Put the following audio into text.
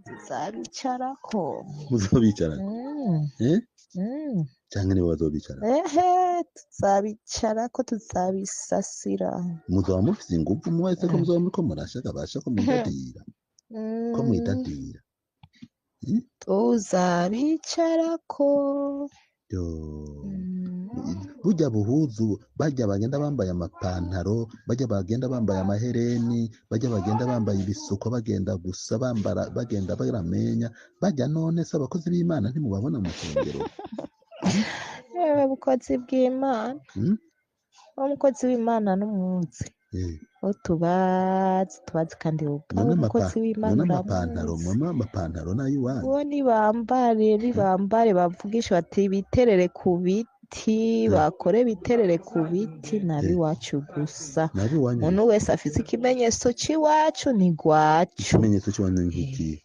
tuzabicarako. muzobicarana Mm, mm. canke nibo bazobicarana Ehe, tuzabicarako tuzabisasira. muzoba mufise inguvu mwese ko muzoba muriko murashaka basha ko mwidadira ko Mm, mwidadira tuzabicarako. yo Mm. burya buhuzu barya bagenda bambaye amapantaro barya bagenda bambaye amahereni barya bagenda bambaye ibisuko bagenda gusa bagenda baramenya barya none se abakozi b'Imana ntimubabona mu nsengero Yewe bukozi bw'Imana, Hmm? umukozi w'Imana n'umuzi. Eh, Tubazi kandi ubwawe none umukozi w'Imana none amapantaro uramuzi. mama amapantaro n'ay'iwanyu Uwo nibambare bavugisha bati biterere ku biti, bakore biterere ku biti, n'ab'iwacu gusa. n'ab'iwanyu Umuntu wese afise ikimenyetso c'iwacu ni gwacu. ikimenyetso cy'iwanyu ni nk'iki